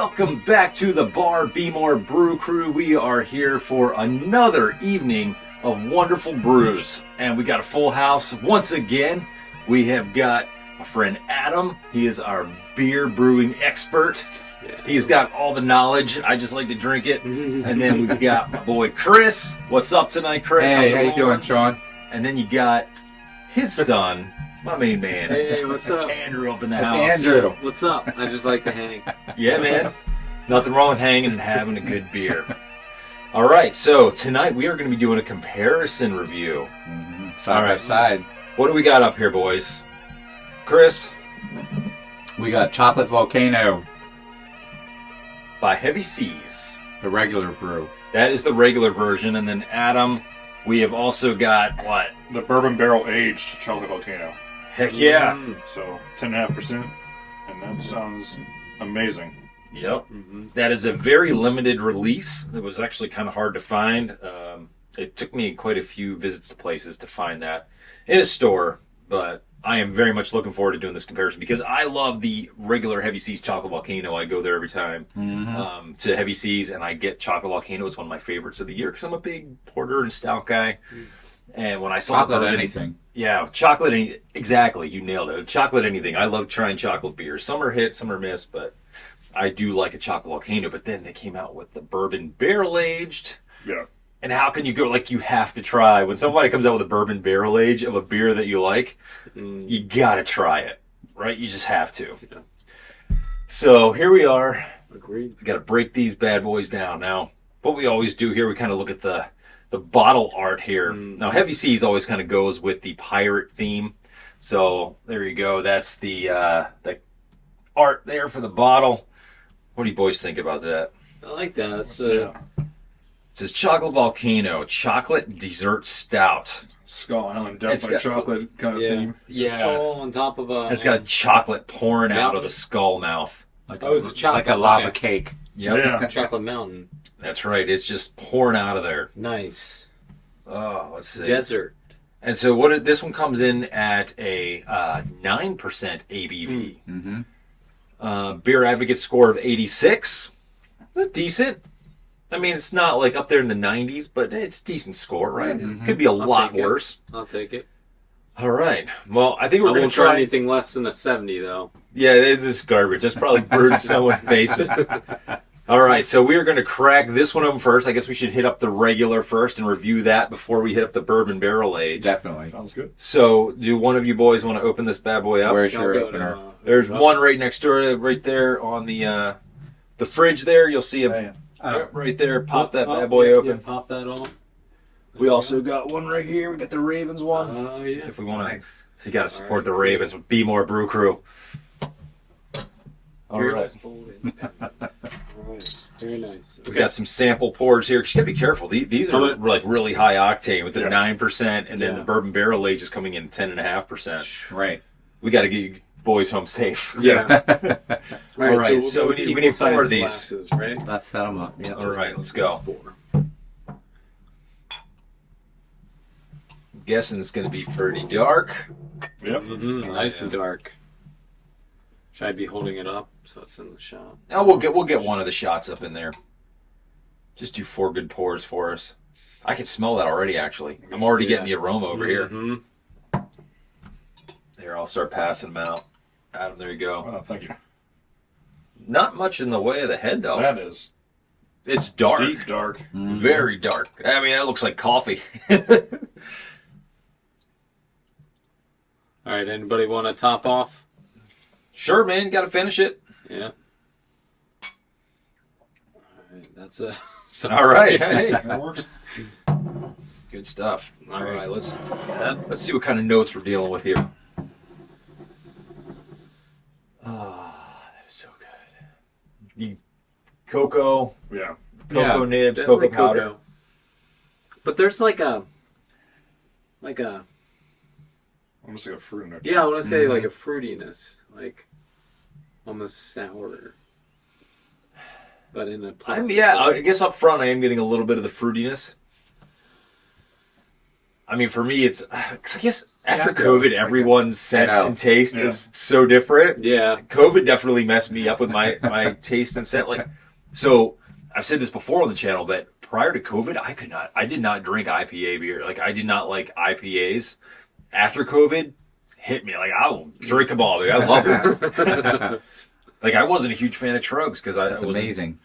Welcome back to the bar, BMOre Brew Crew. We are here for another evening of wonderful brews. And we got a full house once again. We have got my friend Adam. He is our beer brewing expert. He's got all the knowledge. I just like to drink it. And then we've got my boy Chris. What's up tonight, Chris? Hey, how you doing, Sean? And then you got his son, my main man. Hey, what's up? Andrew up in the It's house. Andrew. What's up? I just like to hang. Yeah, man. Nothing wrong with hanging and having a good beer. All right, so tonight we are going to be doing a comparison review. Side by side. What do we got up here, boys? Chris? We got Chocolate Volcano, By Heavy Seas. the regular brew. That is the regular version. And then Adam, we have also got what? The Bourbon Barrel Aged Chocolate Volcano. Heck yeah. So 10.5%, and that sounds amazing. Yep. That is a very limited release. It was actually kind of hard to find. It took me quite a few visits to places to find that in a store, but I am very much looking forward to doing this comparison because I love the regular Heavy Seas Chocolate Volcano. I go there every time to Heavy Seas, and I get Chocolate Volcano. It's one of my favorites of the year because I'm a big porter and stout guy. And when I saw Chocolate bourbon, anything. yeah, chocolate any exactly, you nailed it. Chocolate anything. I love trying chocolate beers. Some are hit, some are miss, but I do like a Chocolate Volcano. But then they came out with the Bourbon Barrel Aged. Yeah. And how can you go, like, you have to try. When somebody comes out with a Bourbon Barrel Age of a beer that you like, you gotta try it, right? You just have to. Yeah. So here we are. Agreed. We gotta break these bad boys down. Now, what we always do here, we kind of look at the bottle art here. Now, Heavy Seas always kind of goes with the pirate theme. So there you go. That's the art there for the bottle. What do you boys think about that? I like that. It's It says Chocolate Volcano, Chocolate Dessert Stout. Skull Island, It's definitely got- chocolate kind of yeah. theme. It's a skull on top of a. And it's got chocolate pouring out of the skull mouth. Like Oh, it's a chocolate. like a lava cake. Yep. Yeah. Chocolate mountain. That's right. It's just pouring out of there. Nice. Oh, let's see. Desert. And so this one comes in at a 9% ABV. Beer Advocate score of 86. Decent. I mean, it's not like up there in the 90s, but it's a decent score, right? It could be a lot take it. worse. I'll take it. All right. Well, I think we're I going won't to try try. anything less than a 70, though. Yeah, it's just garbage. That's probably brewed in someone's basement. All right, so we are going to crack this one open first. I guess we should hit up the regular first and review that before we hit up the Bourbon Barrel Age. Definitely. Sounds good. So, do one of you boys want to open this bad boy up? Where's I'll your go to, opener? There's one right next door, right there on the fridge there. You'll see a yep, right there. Pop that bad boy open. Yeah, pop that on. We also got one right here. We got the Ravens one. Oh, yeah. If we want to, Nice. so you got to support All right, the cool. Ravens with BMOre Brew Crew. All Very right. nice folded. All right. Very nice. We got some sample pours here. 'Cause you got to be careful. These are like really high octane with the Yeah. 9%, and then Yeah. the Bourbon Barrel Age is coming in 10.5%. Right. We got to get you boys home safe. Yeah. All right, so we'll we go need 4 of equal-sized these. glasses, right? Let's set them up. Yeah. All right, let's go. That's 4. I'm guessing it's going to be pretty dark. Yep. Nice and dark. Should I be holding it up so it's in the shot? Oh, we'll get one of the shots up in there. Just do 4 good pours for us. I can smell that already. Actually, I'm already getting the aroma over here. Here, I'll start passing them out. Adam, there you go. Oh, thank you. Not much in the way of the head though. That is It's dark, deep dark. very dark. I mean, that looks like coffee. All right. Anybody want to top off? Sure, man. Got to finish it. Yeah. All right. That's it. All right. Hey, That works. good stuff. All All right, right. let's see what kind of notes we're dealing with here. That is so good. The cocoa Yeah. nibs, Definitely cocoa powder. cocoa. But there's like a, Almost like a fruit in there. yeah, I want to say like a fruitiness, like almost sour. But in a pleasant I way. guess up front I am getting a little bit of the fruitiness. I mean, for me, it's 'cause I guess after I know. COVID, It's like everyone's scent I know. and taste Yeah. is so different. Yeah. COVID definitely messed me up with my taste and scent. Like, so I've said this before on the channel, but prior to COVID, I did not drink IPA beer. Like, I did not like IPAs. After COVID, hit me. Like, I'll drink them all. Dude. I love them. Like, I wasn't a huge fan of Trogs because That's wasn't. amazing.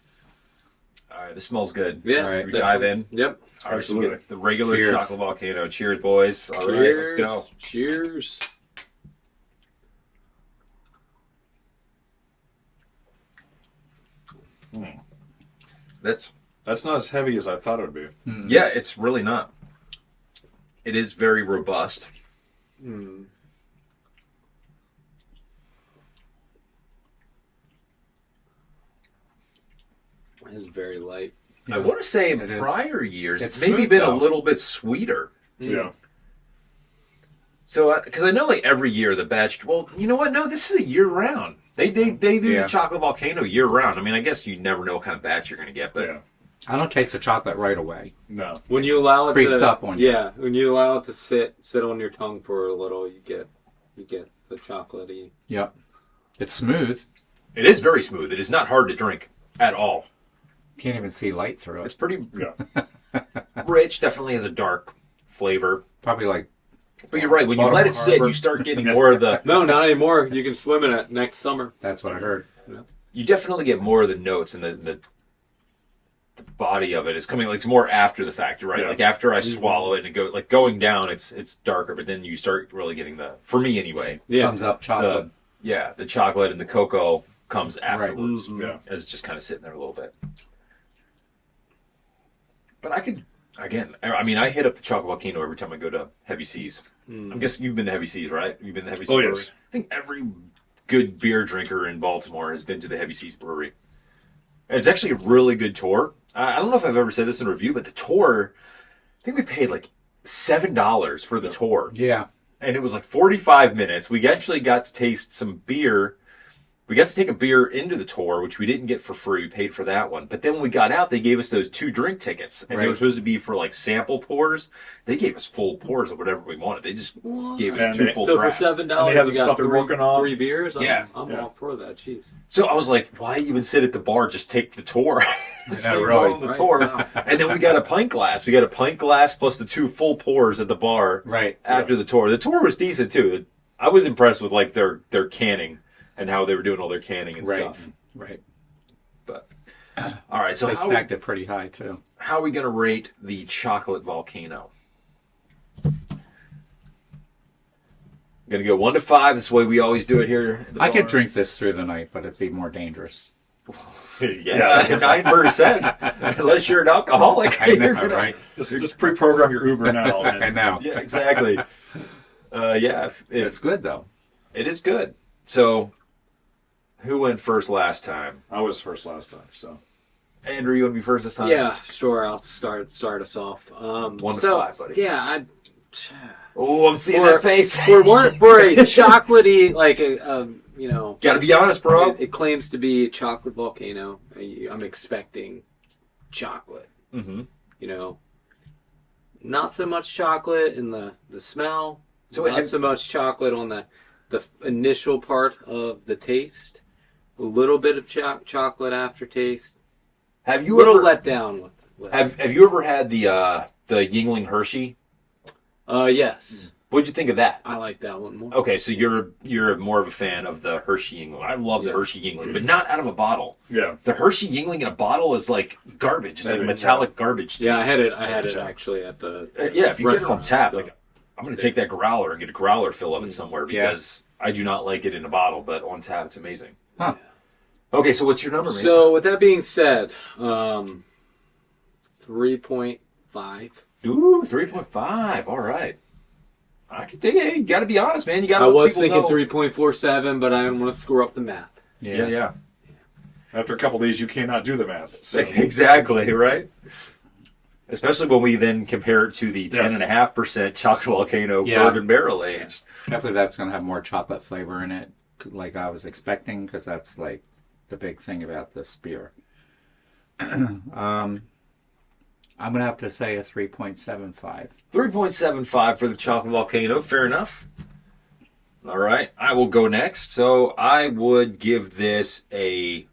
All right, this smells good. Yeah. All right. Should we dive in? Yep. All right, so we Absolutely. get the regular Cheers. Chocolate Volcano. Cheers, boys. All right, Cheers. let's go. Cheers. That's That's not as heavy as I thought it would be. yeah, it's really not. It is very robust. Mm. It's very light. I want to say in It is. prior years, It's it's maybe smooth, been though. a little bit sweeter. Yeah. So, because I know like every year the batch. Well, you know what? No, this is a year round. They do Yeah. the Chocolate Volcano year round. I mean, I guess you never know what kind of batch you're going to get, but Yeah. I don't taste the chocolate right away. No. When you allow it Creeps to up on you. Yeah, when you allow it to sit on your tongue for a little, you get the chocolatey. Yep. It's smooth. it is very smooth. It is not hard to drink at all. Can't even see light through It's it. pretty Yeah. rich. Definitely has a dark flavor. Probably like But you're right. When you Baltimore let it sit, Harbor. you start getting more of the. No, not anymore. You can swim in it next summer. that's what I heard. You definitely get more of the notes and the body of it is coming. Like, it's more after the fact, right? Yeah. Like after I swallow it and go like going down, it's darker. But then you start really getting the. For me anyway, Yeah. Thumbs up chocolate. the chocolate and the cocoa comes afterwards. Mhm. Yeah. As it's just kind of sitting there a little bit. But I could again. I mean, I hit up the Chocolate Volcano every time I go to Heavy Seas. I'm guessing you've been to Heavy Seas, right? You've been to Heavy Seas. Oh, Brewery? yes. I think every good beer drinker in Baltimore has been to the Heavy Seas Brewery. And it's actually a really good tour. I don't know if I've ever said this in a review, but the tour, I think we paid like $7 for the tour. Yeah. And it was like 45 minutes. We actually got to taste some beer. We got to take a beer into the tour, which we didn't get for free. We paid for that one. But then when we got out, they gave us those 2 drink tickets. And they Right. were supposed to be for like sample pours. They gave us full pours of whatever we wanted. They just gave us And 2 they- full So for drafts. $7, And they have you the got stuff they're working on. 3 beers. Yeah. I'm Yeah. all for that. Jeez. So I was like, why even sit at the bar? Just take the tour. Just know, go really. on the Right. tour. Wow. And then we got a pint glass. We got a pint glass plus the 2 full pours at the bar Right. after the tour. The tour was decent too. I was impressed with like their canning and how they were doing all their canning and Right. stuff. Right. But all right, so They how stacked it pretty high too. are we going to rate the Chocolate Volcano? Going to go 1 to 5. That's the way we always do it here. at the I could bar. drink this through the night, but it'd be more dangerous. Yeah, 9%. Unless you're an alcoholic. I know, you're gonna- right? Just pre-program your Uber now. I know. Yeah, exactly. Yeah, It's good though. it is good. So, who went first last time? I was first last time, so. Andrew, you want to be first this time? Yeah, sure. I'll start us off. 1 to 5, buddy. Yeah, Oh, I'm seeing For- that face. for a chocolatey Got to be honest, bro. it claims to be Chocolate Volcano. I'm expecting chocolate. Mm-hmm. Not so much chocolate in the smell. So Not so much chocolate on the initial part of the taste. A little bit of chocolate aftertaste. Have A you little ever let down with have you ever had the Yingling Hershey? yes. What'd you think of that? I like that one more. Okay, so you're more of a fan of the Hershey Yingling. I love the Yeah. Hershey Yingling, but not out of a bottle. Yeah. The Hershey Yingling in a bottle is like garbage. It's like Maybe, metallic garbage. to Yeah, me. I had it actually at the Yeah, if you get it on restaurant, tap, so. like I'm gonna take that growler and get a growler fill of it somewhere because I do not like it in a bottle, but on tap it's amazing. Huh. Okay, so what's your number, man? So with that being said, 3.5. Ooh, 3.5. All right. I can dig it. You got to be honest, man. You got to. I was thinking 3.47, but I didn't want to screw up the math. Yeah. After a couple of these, you cannot do the math. So. Exactly, right? Especially when we then compare it to the Yes. 10.5% Chocolate Volcano Yeah. Bourbon Barrel Aged. Definitely that's going to have more chocolate flavor in it, like I was expecting, because that's like the big thing about this beer. I I'm gonna have to say a 3.75. 3.75 for the Chocolate Volcano. Fair enough. All right. I will go next. So I would give this a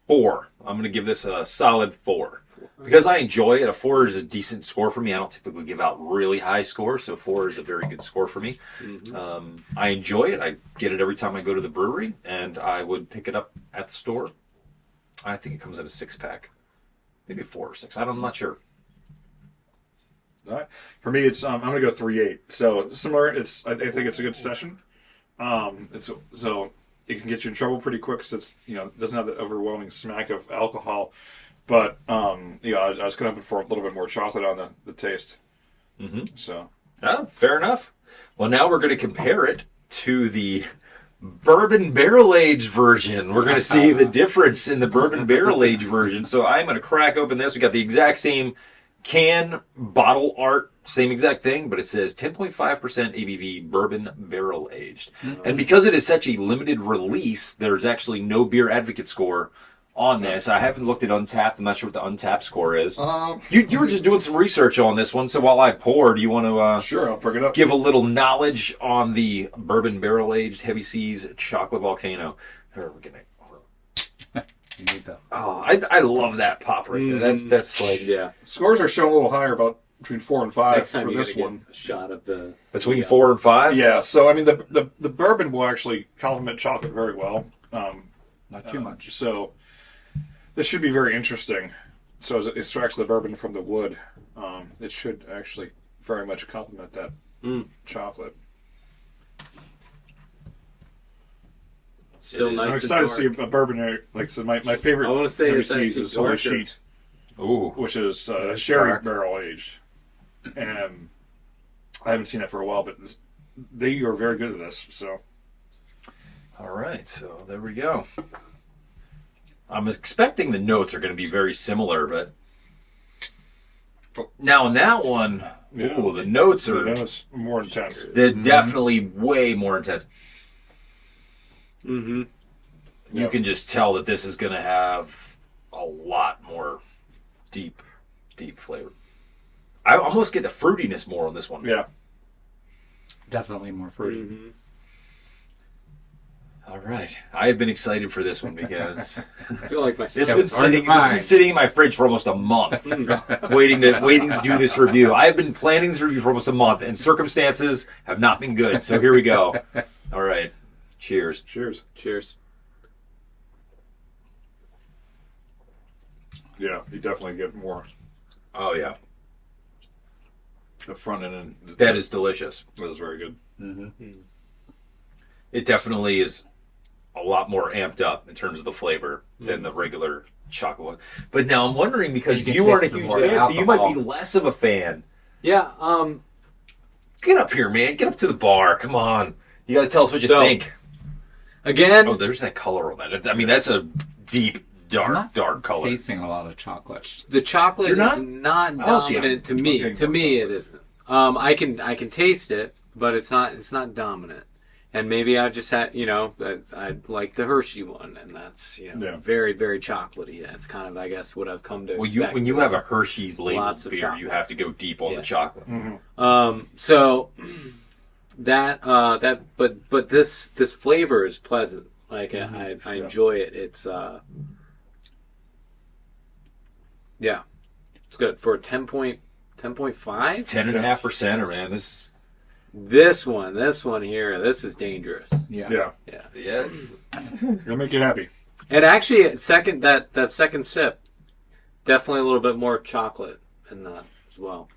4. I'm going to give this a solid 4. Because I enjoy it. A 4 is a decent score for me. I don't typically give out really high scores, so 4 is a very good score for me. I enjoy it. I get it every time I go to the brewery, and I would pick it up at the store. I think it comes in a 6-pack. Maybe 4 or 6. I'm not sure. All right. For me, it's I'm gonna go 3.8. So similar. I think it's a good session. It's so it can get you in trouble pretty quick because it's it doesn't have that overwhelming smack of alcohol, but I was kind of hoping for a little bit more chocolate on the taste. So Oh, fair enough. Well, now we're going to compare it to the Bourbon Barrel Aged version. We're going to see the difference in the Bourbon Barrel Aged version. So I'm going to crack open this. We got the exact same can, bottle art, same exact thing, but it says 10.5% ABV Bourbon Barrel Aged. And because it is such a limited release, there's actually no beer advocate score on this. I haven't looked at Untapped. I'm not sure what the Untapped score is. You were just doing some research on this one, so while I pour, do you want to sure, I'll pick it up. give a little knowledge on the Bourbon Barrel Aged Heavy Seas Chocolate Volcano? Here, we're getting it. You need that. Oh, I love that pop right there. That's like Yeah. Scores are showing a little higher, about between 4 and 5 Next time for you this gotta one. get a shot of the. between 4 and 5. Yeah, so I mean the bourbon will actually complement chocolate very well. Not too much. So this should be very interesting. So as it extracts the bourbon from the wood, it should actually very much complement that chocolate. Still It is. nice. I'm and excited to see dark. a bourbon. Like so, my favorite. I wanna say Heavy it's Seas actually is Holy darker. Sheet, Ooh. which is it's sherry dark. barrel aged, and I haven't seen that for a while, but they are very good at this. So All right, so there we go. I'm expecting the notes are going to be very similar, but now in that one, ooh, the notes are it's more intense. they're definitely way more intense. Mm-hmm. You can just tell that this is going to have a lot more deep flavor. I almost get the fruitiness more on this one. Yeah. Definitely more fruity. Mm-hmm. All right, I have been excited for this one because I feel like my this has Yeah, been it's hard to sitting find. in my fridge for almost a month, waiting to do this review. I have been planning this review for almost a month, and circumstances have not been good. So here we go. All right, cheers. Cheers. Cheers. Yeah, you definitely get more Oh yeah, the front end. that is delicious. That was very good. It definitely is a lot more amped up in terms of the flavor than the regular chocolate one. But now I'm wondering, because You can you aren't a taste the huge more fan, so you might be alcohol. less of a fan. Yeah. Get up here, man. Get up to the bar. Come on. You got to tell us what you So- think. Again. Oh, there's that color on that. I mean, that's a deep, dark color. Tasting a lot of chocolate. The chocolate You're is not Oh, see, dominant to me. getting To more me, chocolate. it isn't. I can taste it, but it's not dominant. And maybe I just had I like the Hershey one, and that's Yeah. very very chocolatey. That's kind of I guess what I've come to Well, expect. when you have a Hershey's labeled Lots of beer, chocolate. you have to go deep on Yeah. the chocolate. So but this flavor is pleasant. Like I enjoy it. It's yeah, it's good for 10.5. It's 10.5%, man. This one here, this is dangerous. Yeah. Yeah. It'll make you happy. And actually, that second sip, definitely a little bit more chocolate in that as well.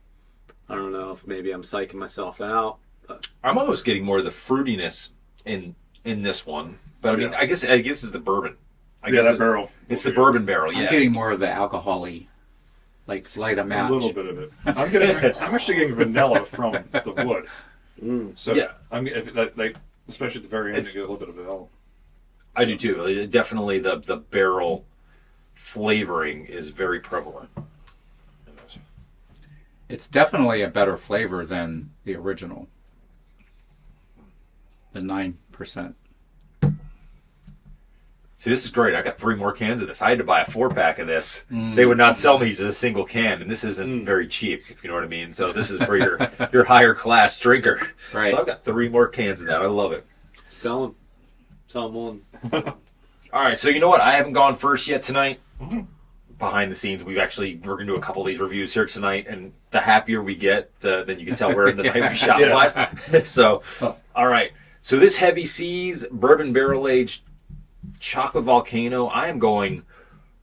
I don't know if maybe I'm psyching myself out, but I'm almost getting more of the fruitiness in this one, but I mean, Yeah. I guess it's the bourbon. I Yeah, guess that it's- barrel. It's the bourbon barrel. I'm Yeah. getting more of the alcohol-y, like light a match. A little bit of it. I'm actually getting vanilla from the wood. So Yeah. I'm like especially at the very end, you get a little bit of vanilla. I do too. Definitely the barrel flavoring is very prevalent. It's definitely a better flavor than the original. The 9%. See, this is great. I got 3 more cans of this. I had to buy a 4-pack of this. They would not sell me just a single can, and this isn't very cheap, if you know what I mean. So this is for your higher class drinker. Right. So I've got 3 more cans of that. I love it. Sell them. Sell them on. All right, so you know what? I haven't gone first yet tonight. Behind the scenes, we're going to do a couple of these reviews here tonight, and the happier we get, then you can tell we're in the night we shot what. So, all right. So this Heavy Seas Bourbon Barrel Aged Chocolate Volcano, I am going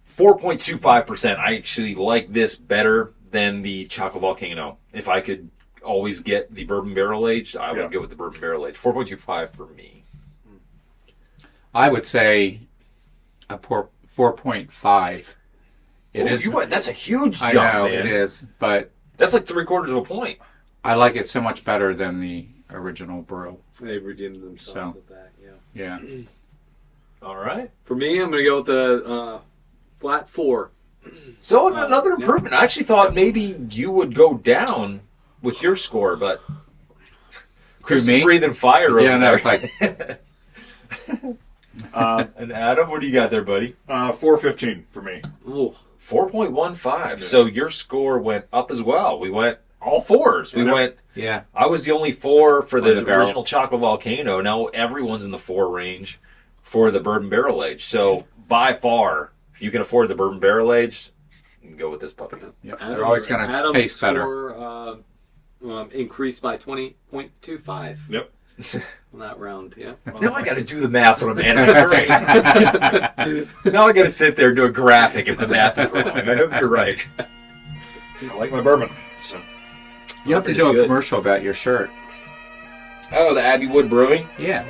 4.25%. I actually like this better than the Chocolate Volcano. If I could always get the Bourbon Barrel Aged, I would go with the Bourbon Barrel Aged. 4.25 for me. I would say a 4.5. That's a huge I jump, know man. it is, but That's like 3/4 of a point. I like it so much better than the original brew. They've redeemed themselves So. with that, yeah. Yeah. All right. For me, I'm going to go with the flat 4. So another improvement. I actually thought maybe you would go down with your score, but Chris is me? breathing fire over Yeah, no, there. it's like And Adam, what do you got there, buddy? 415 for me. Ooh. 4.15. So your score went up as well. We went all 4s. We went. yeah. I was the only 4 for the the barrel. original Chocolate Volcano. Now everyone's in the 4 range for the Bourbon Barrel Aged. So by far, if you can afford the Bourbon Barrel Aged, you can go with this puppy. Yeah. They're always going to taste better. Score, increased by 20.25 Yep. on that round, yeah. Now I got to do the math when I'm animating. Now I got to sit there and do a graphic if the math is wrong. I hope you're right. I like my bourbon. So You have to do a commercial about your shirt. Oh, the Abbey Wood Brewing. Yeah.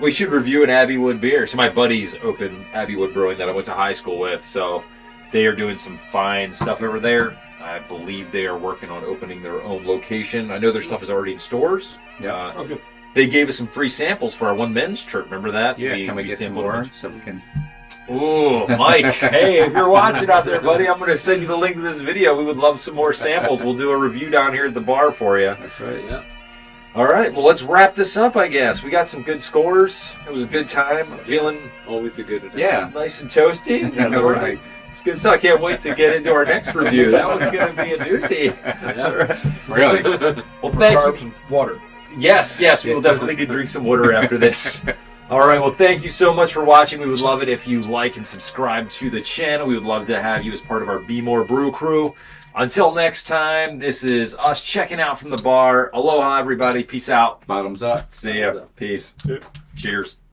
We should review an Abbey Wood beer. So my buddies open Abbey Wood Brewing that I went to high school with. So they are doing some fine stuff over there. I believe they are working on opening their own location. I know their stuff is already in stores. Yeah. oh, good. They gave us some free samples for our one men's trip. Remember that? Yeah. Can we get some sampled more orange. so we can? Ooh, Mike. Hey, if you're watching out there, buddy, I'm going to send you the link to this video. We would love some more samples. We'll do a review down here at the bar for you. That's right. Yeah. All right, well, let's wrap this up, I guess. We got some good scores. It was a good time. I'm feeling Always a good addition. Yeah. nice and toasty. Yeah, All right. It's good stuff. I can't wait to get into our next review. That one's going to be a doozy. Really? Well, thank Carbs you. and water. Yes, we will definitely need to drink some water after this. All right, well, thank you so much for watching. We would love it if you like and subscribe to the channel. We would love to have you as part of our BMOre Brew Crew. Until next time, this is us checking out from the bar. Aloha, everybody. Peace out. Bottoms up. See ya. Peace. Cheers.